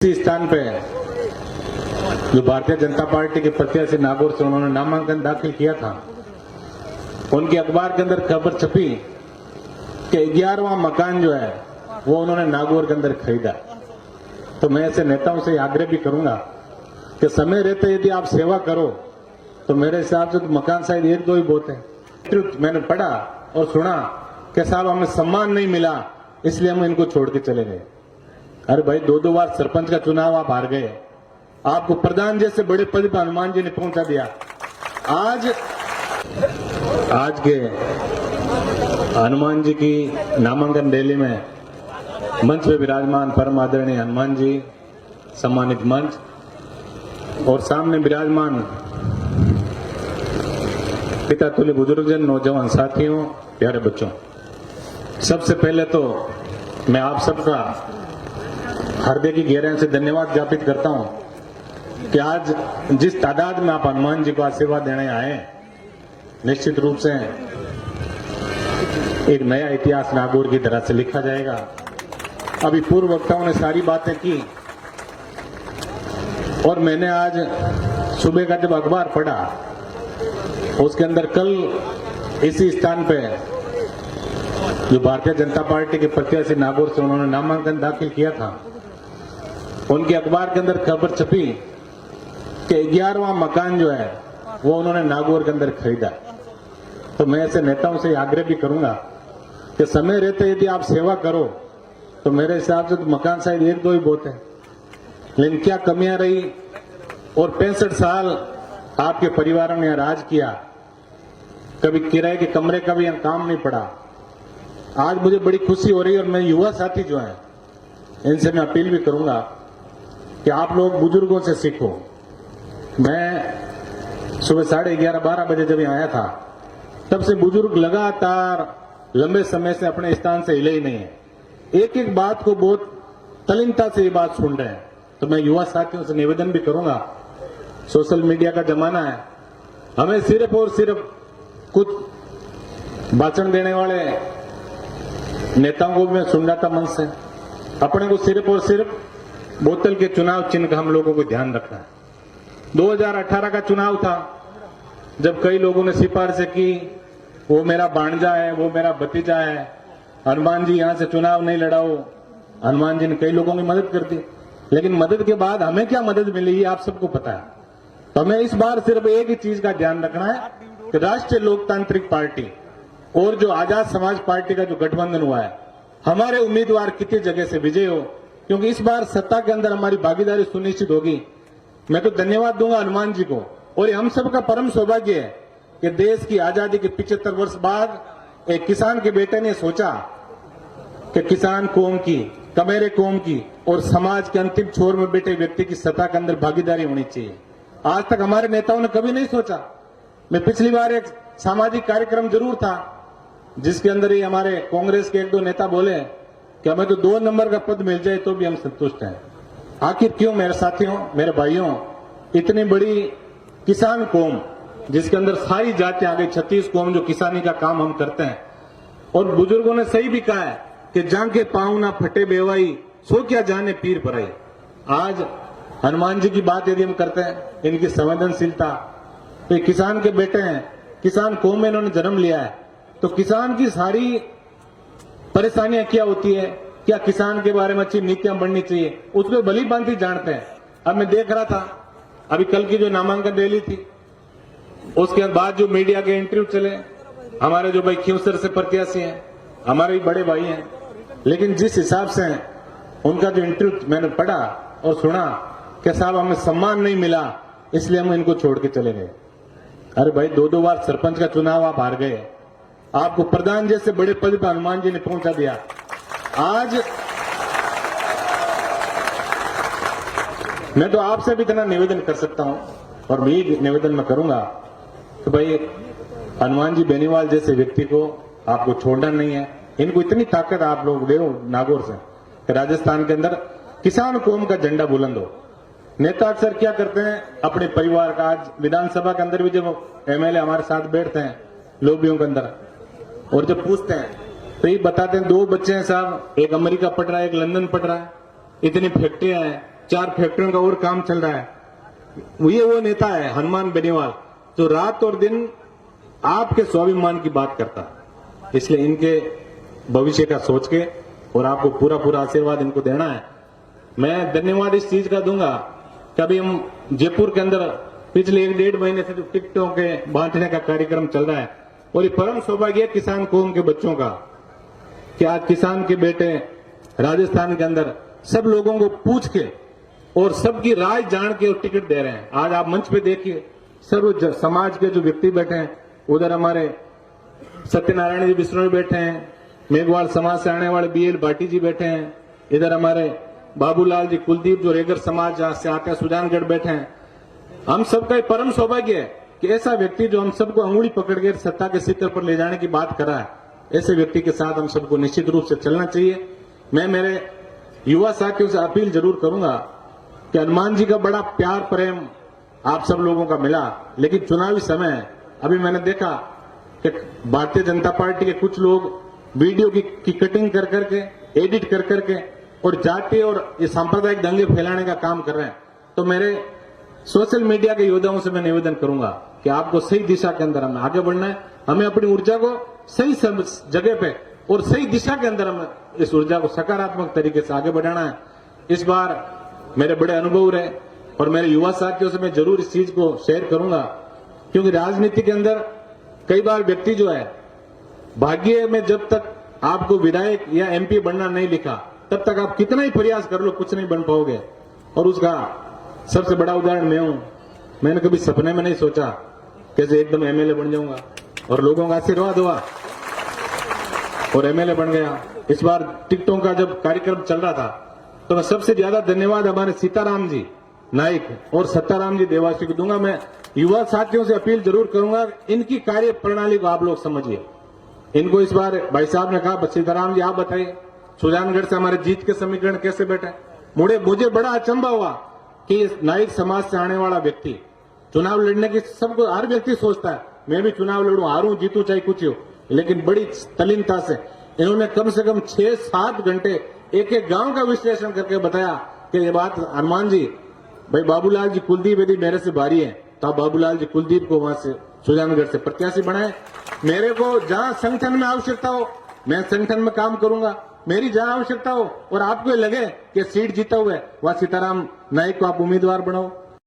इसी स्थान पे जो भारतीय जनता पार्टी के प्रत्याशी नागौर से उन्होंने नामांकन दाखिल किया था, उनके अखबार के अंदर खबर छपी कि 11वां मकान जो है वो उन्होंने नागौर के अंदर खरीदा। तो मैं ऐसे नेताओं से आग्रह भी करूंगा कि समय रहते यदि आप सेवा करो तो मेरे हिसाब से तो मकान शायद एक दो ही बहुत है। मैंने पढ़ा और सुना कि साहब हमें सम्मान नहीं मिला इसलिए हम इनको छोड़ के चले गए। अरे भाई, 2 बार सरपंच का चुनाव आप हार गए, आपको प्रधान जैसे बड़े पद पर हनुमान जी ने पहुंचा दिया। आज के हनुमान जी की नामांकन रैली में मंच पे विराजमान परम आदरणीय हनुमान जी सम्मानित मंच और सामने विराजमान पिता तुल्य बुजुर्गजन, नौजवान साथियों, प्यारे बच्चों, सबसे पहले तो मैं आप सबका हृदय की गहराई से धन्यवाद ज्ञापित करता हूं कि आज जिस तादाद में आप हनुमान जी को आशीर्वाद देने आए हैं, निश्चित रूप से एक नया इतिहास नागौर की तरह से लिखा जाएगा। अभी पूर्व वक्ताओं ने सारी बातें की और मैंने आज सुबह का जब अखबार पढ़ा उसके अंदर कल इसी स्थान पे जो भारतीय जनता पार्टी के प्रत्याशी नागौर से उन्होंने नामांकन दाखिल किया था, उनके अखबार के अंदर खबर छपी कि 11वां मकान जो है वो उन्होंने नागौर के अंदर खरीदा। तो मैं ऐसे नेताओं से आग्रह भी करूंगा कि समय रहते यदि आप सेवा करो तो मेरे हिसाब से तो मकान शायद एक दो ही बहुत है, लेकिन क्या कमियां रही और 65 साल आपके परिवार ने राज किया, कभी किराए के कमरे का भी काम नहीं पड़ा। आज मुझे बड़ी खुशी हो रही है और मैं युवा साथी जो हैं इनसे मैं अपील भी करूंगा कि आप लोग बुजुर्गों से सीखो। मैं सुबह 11:30-12 बजे जब यहाँ आया था तब से बुजुर्ग लगातार लंबे समय से अपने स्थान से हिले ही नहीं है, एक एक बात को बहुत तल्लीनता से ये बात सुन रहे हैं। तो मैं युवा साथियों से निवेदन भी करूंगा, सोशल मीडिया का जमाना है, हमें सिर्फ और सिर्फ कुछ भाषण देने वाले नेताओं को भी मैं सुन रहा था मन से, अपने को सिर्फ और सिर्फ बोतल के चुनाव चिन्ह का हम लोगों को ध्यान रखना है। 2018 का चुनाव था जब कई लोगों ने सिफारिशें की, वो मेरा भांजा है, वो मेरा भतीजा है, हनुमान जी यहां से चुनाव नहीं लड़ाओ। हनुमान जी ने कई लोगों की मदद कर दी, लेकिन मदद के बाद हमें क्या मदद मिली ये आप सबको पता है। तो हमें इस बार सिर्फ एक ही चीज का ध्यान रखना है कि राष्ट्रीय लोकतांत्रिक पार्टी और जो आजाद समाज पार्टी का जो गठबंधन हुआ है, हमारे उम्मीदवार कितनी जगह से विजय हो, क्योंकि इस बार सत्ता के अंदर हमारी भागीदारी सुनिश्चित होगी। मैं तो धन्यवाद दूंगा हनुमान जी को, और ये हम सबका परम सौभाग्य है कि देश की आजादी के 75 वर्ष बाद एक किसान के बेटे ने सोचा कि किसान कौम की, कमेरे कौम की और समाज के अंतिम छोर में बैठे व्यक्ति की सत्ता के अंदर भागीदारी होनी चाहिए। आज तक हमारे नेताओं ने कभी नहीं सोचा। मैं पिछली बार एक सामाजिक कार्यक्रम जरूर था जिसके अंदर ही हमारे कांग्रेस के 1-2 नेता बोले कि हमें तो 2 नंबर का पद मिल जाए तो भी हम संतुष्ट हैं। आखिर क्यों मेरे साथियों, मेरे भाइयों, इतनी बड़ी किसान कौम जिसके अंदर सारी जातियां आ गई, 36 कौम जो किसानी का काम हम करते हैं, और बुजुर्गों ने सही भी कहा है कि जांके पाँव ना फटे बेवाई, सो क्या जाने पीर पराई। आज हनुमान जी की बात यदि हम करते हैं, इनकी संवेदनशीलता, ये किसान के बेटे हैं, किसान कौम में इन्होंने जन्म लिया है, तो किसान की सारी परेशानियां क्या होती है, क्या किसान के बारे में अच्छी नीतियां बननी चाहिए, उसको भली भांति जानते हैं। अब मैं देख रहा था अभी कल की जो नामांकन रैली थी उसके बाद जो मीडिया के इंटरव्यू चले, हमारे जो भाई खींवसर से प्रत्याशी हैं, हमारे भी बड़े भाई हैं, लेकिन जिस हिसाब से उनका जो इंटरव्यू मैंने पढ़ा और सुना कि साहब हमें सम्मान नहीं मिला इसलिए हम इनको छोड़ के चले गए। अरे भाई, 2 बार सरपंच का चुनाव आप हार गए, आपको प्रधान जैसे बड़े पद पर हनुमान जी ने पहुंचा दिया। आज मैं तो आपसे भी इतना निवेदन कर सकता हूं और भी निवेदन मैं करूंगा कि भाई हनुमान जी बेनीवाल जैसे व्यक्ति को आपको छोड़ना नहीं है। इनको इतनी ताकत आप लोग दे नागौर से कि राजस्थान के अंदर किसान कौम का झंडा बुलंद हो। नेता अक्सर क्या करते हैं अपने परिवार का, आज विधानसभा के अंदर भी जब एमएलए हमारे साथ बैठते हैं लोबियों के अंदर और जब पूछते हैं तो ये बताते हैं 2 बच्चे हैं साहब, एक अमेरिका पढ़ रहा है, एक लंदन पढ़ रहा है, इतनी फैक्ट्रियां हैं, 4 फैक्ट्रियों का और काम चल रहा है। ये वो नेता है हनुमान बेनीवाल जो रात और दिन आपके स्वाभिमान की बात करता है। इसलिए इनके भविष्य का सोच के और आपको पूरा पूरा आशीर्वाद इनको देना है। मैं धन्यवाद इस चीज का दूंगा कि अभी हम जयपुर के अंदर पिछले 1-1.5 महीने से जो टिकटों के बांटने का कार्यक्रम चल रहा है और ये परम सौभाग्य है किसान कौम के बच्चों का कि आज किसान के बेटे राजस्थान के अंदर सब लोगों को पूछ के और सबकी राय जान के और टिकट दे रहे हैं। आज आप मंच पे देखिए सर्व समाज के जो व्यक्ति बैठे हैं, उधर हमारे सत्यनारायण जी बिश्नोई बैठे हैं, मेघवाल समाज से आने वाले BL भाटी जी बैठे हैं, इधर हमारे बाबूलाल जी कुलदीप जो रेगर समाज से आते हैं सुजानगढ़ बैठे हैं। हम सबका एक परम सौभाग्य है कि ऐसा व्यक्ति जो हम सबको अंगुली पकड़ के सत्ता के शिखर पर ले जाने की बात कर रहा है, ऐसे व्यक्ति के साथ हम सबको निश्चित रूप से चलना चाहिए। मैं मेरे युवा साथियों से अपील जरूर करूंगा कि हनुमान जी का बड़ा प्यार प्रेम आप सब लोगों का मिला, लेकिन चुनावी समय है। अभी मैंने देखा कि भारतीय जनता पार्टी के कुछ लोग वीडियो की कटिंग कर करके एडिट कर करके और जातीय और ये सांप्रदायिक दंगे फैलाने का काम कर रहे हैं। तो मेरे सोशल मीडिया के योद्धाओं से मैं निवेदन करूंगा कि आपको सही दिशा के अंदर हमें आगे बढ़ना है। हमें अपनी ऊर्जा को सही जगह पे और सही दिशा के अंदर हमें इस ऊर्जा को सकारात्मक तरीके से आगे बढ़ाना है। इस बार मेरे बड़े अनुभव रहे और मेरे युवा साथियों से मैं जरूर इस चीज को शेयर करूंगा, क्योंकि राजनीति के अंदर कई बार व्यक्ति जो है भाग्य में जब तक आपको विधायक या MP बनना नहीं लिखा तब तक आप कितना ही प्रयास कर लो कुछ नहीं बन पाओगे। और उसका सबसे बड़ा उदाहरण मैं हूं। मैंने कभी सपने में नहीं सोचा कैसे एकदम MLA बन जाऊंगा और लोगों का आशीर्वाद हुआ और MLA बन गया। इस बार टिकटों का जब कार्यक्रम चल रहा था तो मैं सबसे ज्यादा धन्यवाद हमारे सीताराम जी नाइक और सत्ताराम जी देवासी को दूंगा। मैं युवा साथियों से अपील जरूर करूंगा, इनकी कार्य प्रणाली को आप लोग समझिए। इनको इस बार भाई साहब ने कहा सीताराम जी आप बताइए सुजानगढ़ से हमारे जीत के समीकरण कैसे बैठे। मुझे बड़ा अचंभा हुआ कि नाइक समाज से आने वाला व्यक्ति चुनाव लड़ने की सबको हर व्यक्ति सोचता है मैं भी चुनाव लड़ूं, हारूं जीतूं चाहे कुछ हो, लेकिन बड़ी तल्लीनता से इन्होंने कम से कम 6-7 घंटे एक एक गांव का विश्लेषण करके बताया कि ये बात हनुमान जी भाई बाबूलाल जी कुलदीप यदि मेरे से भारी है तो आप बाबूलाल जी कुलदीप को वहां से सुजानगढ़ से प्रत्याशी बनाए। मेरे को जहां संगठन में आवश्यकता हो मैं संगठन में काम करूंगा, मेरी जहां आवश्यकता हो और आपको लगे कि सीट जीता हुआ है वहां सीताराम नाइक को आप उम्मीदवार बनाओ।